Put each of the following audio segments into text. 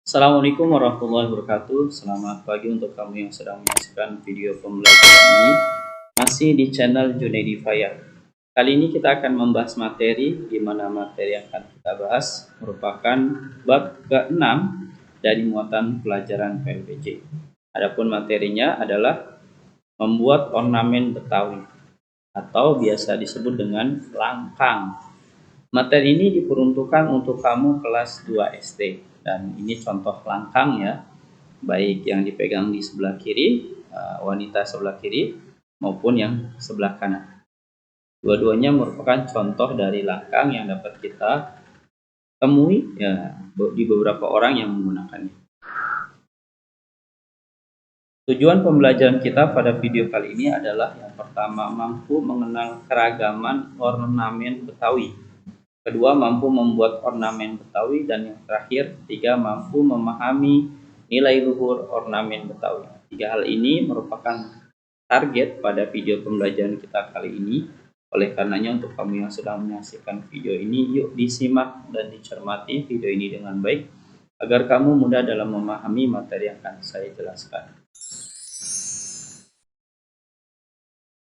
Assalamualaikum warahmatullahi wabarakatuh. Selamat pagi untuk kamu yang sedang menyaksikan video pembelajaran ini. Masih di channel Junaidi Fayah. Kali ini kita akan membahas materi, di mana materi yang akan kita bahas merupakan bab ke-6 dari muatan pelajaran PLPJ. Adapun materinya adalah membuat ornamen Betawi atau biasa disebut dengan langkang. Materi ini diperuntukkan untuk kamu kelas 2 SD. Dan ini contoh langkang ya, baik yang dipegang di sebelah kiri, wanita sebelah kiri, maupun yang sebelah kanan. Dua-duanya merupakan contoh dari langkang yang dapat kita temui ya, di beberapa orang yang menggunakannya. Tujuan pembelajaran kita pada video kali ini adalah yang pertama, mampu mengenal keragaman ornamen Betawi. Kedua, mampu membuat ornamen Betawi. Dan yang terakhir, tiga, mampu memahami nilai luhur ornamen Betawi. Tiga hal ini merupakan target pada video pembelajaran kita kali ini. Oleh karenanya, untuk kamu yang sedang menyaksikan video ini, yuk disimak dan dicermati video ini dengan baik, agar kamu mudah dalam memahami materi yang akan saya jelaskan.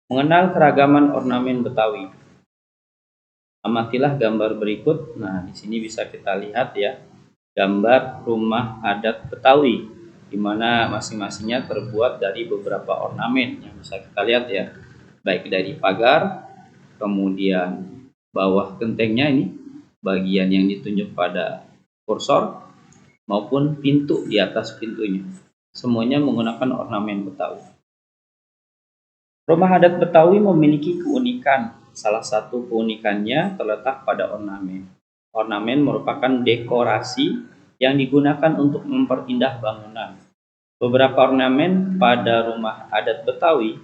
Mengenal keragaman ornamen Betawi. Amatilah gambar berikut. Nah, di sini bisa kita lihat ya, gambar rumah adat Betawi, di mana masing-masingnya terbuat dari beberapa ornamen yang bisa kita lihat ya, baik dari pagar, kemudian bawah gentengnya ini, bagian yang ditunjuk pada kursor, maupun pintu di atas pintunya. Semuanya menggunakan ornamen Betawi. Rumah adat Betawi memiliki keunikan. Salah satu keunikannya terletak pada ornamen. Ornamen merupakan dekorasi yang digunakan untuk memperindah bangunan. Beberapa ornamen pada rumah adat Betawi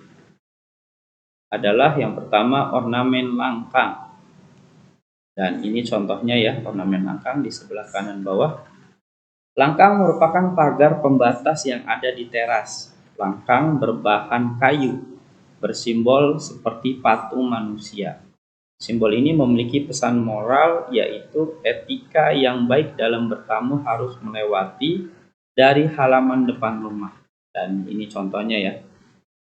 adalah yang pertama ornamen langkang. Dan ini contohnya ya, ornamen langkang di sebelah kanan bawah. Langkang merupakan pagar pembatas yang ada di teras. Langkang berbahan kayu, bersimbol seperti patung manusia. Simbol ini memiliki pesan moral, yaitu etika yang baik dalam bertamu harus melewati dari halaman depan rumah. Dan ini contohnya ya.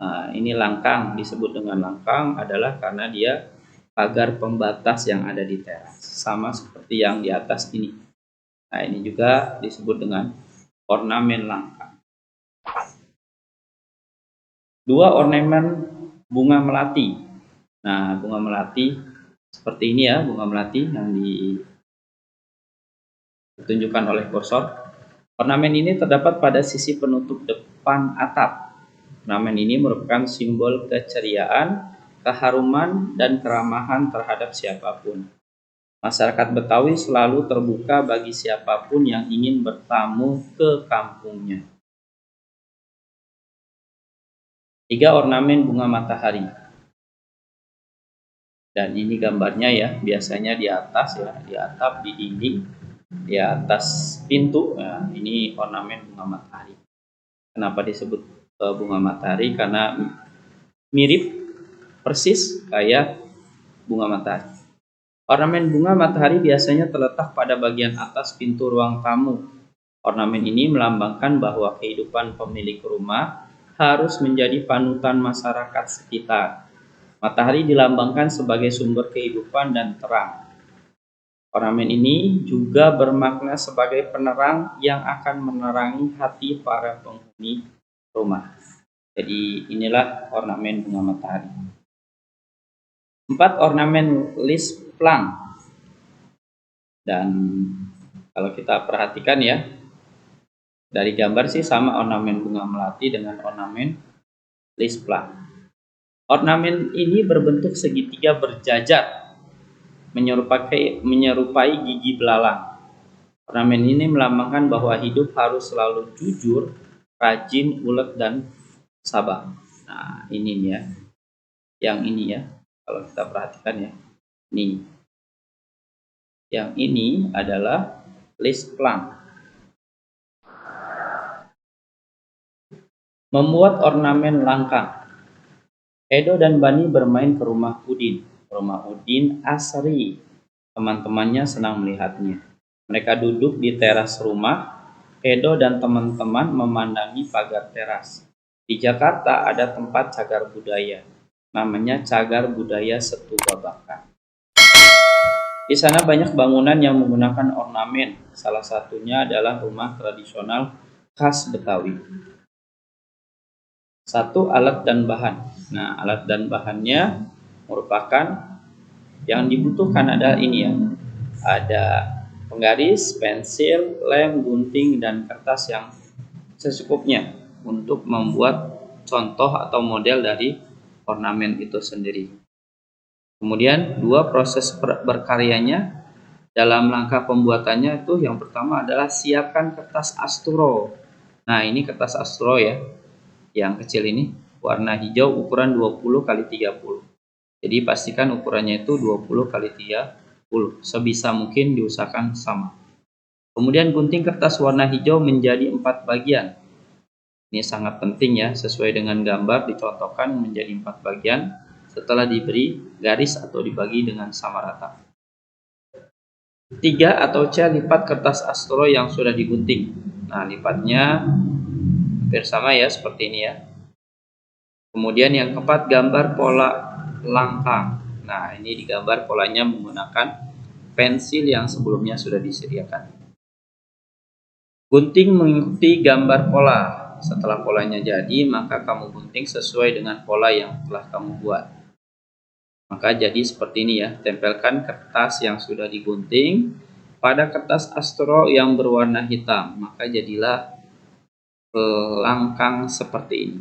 Nah, ini langkang, disebut dengan langkang adalah karena dia pagar pembatas yang ada di teras, sama seperti yang di atas ini. Nah, ini juga disebut dengan ornamen langkang. Dua, ornamen bunga melati. Nah, bunga melati seperti ini ya, bunga melati yang ditunjukkan oleh kursor. Ornamen ini terdapat pada sisi penutup depan atap. Ornamen ini merupakan simbol keceriaan, keharuman, dan keramahan terhadap siapapun. Masyarakat Betawi selalu terbuka bagi siapapun yang ingin bertamu ke kampungnya. Tiga, ornamen bunga matahari. Dan ini gambarnya ya, biasanya di atas ya, di atap, di dinding, di atas pintu. Nah, ini ornamen bunga matahari. Kenapa disebut bunga matahari? Karena mirip persis kayak bunga matahari. Ornamen bunga matahari biasanya terletak pada bagian atas pintu ruang tamu. Ornamen ini melambangkan bahwa kehidupan pemilik rumah harus menjadi panutan masyarakat sekitar. Matahari dilambangkan sebagai sumber kehidupan dan terang. Ornamen ini juga bermakna sebagai penerang yang akan menerangi hati para penghuni rumah. Jadi inilah ornamen bunga matahari. 4, ornamen lis plang. Dan kalau kita perhatikan ya, dari gambar sih sama ornamen bunga melati dengan ornamen lis plang. Ornamen ini berbentuk segitiga berjajar, menyerupai gigi belalang. Ornamen ini melambangkan bahwa hidup harus selalu jujur, rajin, ulet, dan sabar. Nah, ini ya. Yang ini ya, kalau kita perhatikan ya. Nih. Yang ini adalah lis plang. Membuat ornamen langkang. Edo dan Bani bermain ke rumah Udin. Rumah Udin asri. Teman-temannya senang melihatnya. Mereka duduk di teras rumah. Edo dan teman-teman memandangi pagar teras. Di Jakarta ada tempat cagar budaya. Namanya Cagar Budaya Setu Babakan. Di sana banyak bangunan yang menggunakan ornamen. Salah satunya adalah rumah tradisional khas Betawi. Satu, alat dan bahan. Nah, alat dan bahannya merupakan yang dibutuhkan ada ini ya. Ada penggaris, pensil, lem, gunting, dan kertas yang secukupnya untuk membuat contoh atau model dari ornamen itu sendiri. Kemudian dua, proses berkaryanya. Dalam langkah pembuatannya itu yang pertama adalah siapkan kertas asturo. Nah, ini kertas asturo ya, yang kecil ini, warna hijau ukuran 20 x 30. Jadi pastikan ukurannya itu 20 x 30. Sebisa mungkin diusahakan sama. Kemudian gunting kertas warna hijau menjadi 4 bagian. Ini sangat penting ya, sesuai dengan gambar dicontohkan menjadi 4 bagian setelah diberi garis atau dibagi dengan sama rata. 3 atau C, lipat kertas astro yang sudah digunting. Nah, lipatnya hampir sama ya, seperti ini ya. Kemudian yang keempat, gambar pola langkang. Nah, ini digambar polanya menggunakan pensil yang sebelumnya sudah disediakan. Gunting mengikuti gambar pola. Setelah polanya jadi, maka kamu gunting sesuai dengan pola yang telah kamu buat. Maka jadi seperti ini ya, tempelkan kertas yang sudah digunting pada kertas astro yang berwarna hitam, maka jadilah langkang seperti ini.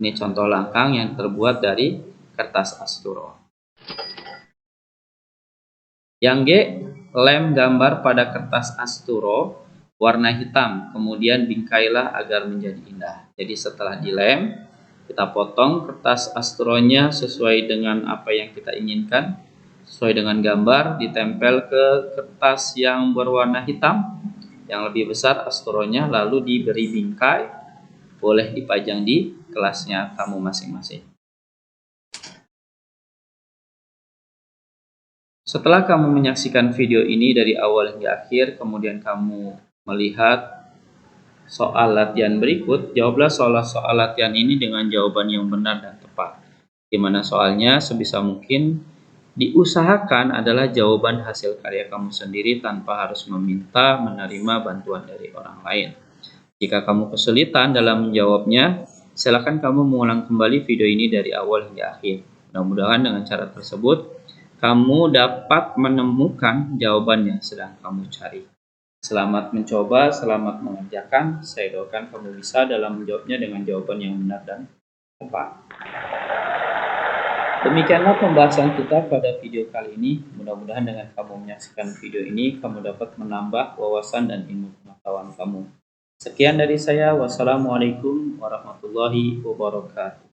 Ini contoh langkang yang terbuat dari kertas astro. Yang G, lem gambar pada kertas astro warna hitam, kemudian bingkailah agar menjadi indah. Jadi setelah dilem, kita potong kertas astronya sesuai dengan apa yang kita inginkan, sesuai dengan gambar, ditempel ke kertas yang berwarna hitam yang lebih besar astronya, lalu diberi bingkai, boleh dipajang di kelasnya kamu masing-masing. Setelah kamu menyaksikan video ini dari awal hingga akhir, kemudian kamu melihat soal latihan berikut, jawablah soal latihan ini dengan jawaban yang benar dan tepat. Di mana soalnya sebisa mungkin diusahakan adalah jawaban hasil karya kamu sendiri tanpa harus meminta menerima bantuan dari orang lain. Jika kamu kesulitan dalam menjawabnya, silakan kamu mengulang kembali video ini dari awal hingga akhir. Mudah-mudahan dengan cara tersebut, kamu dapat menemukan jawaban yang sedang kamu cari. Selamat mencoba, selamat mengerjakan. Saya doakan kamu bisa dalam menjawabnya dengan jawaban yang benar dan tepat. Demikianlah pembahasan kita pada video kali ini. Mudah-mudahan dengan kamu menyaksikan video ini, kamu dapat menambah wawasan dan ilmu pengetahuan kamu. Sekian dari saya. Wassalamualaikum warahmatullahi wabarakatuh.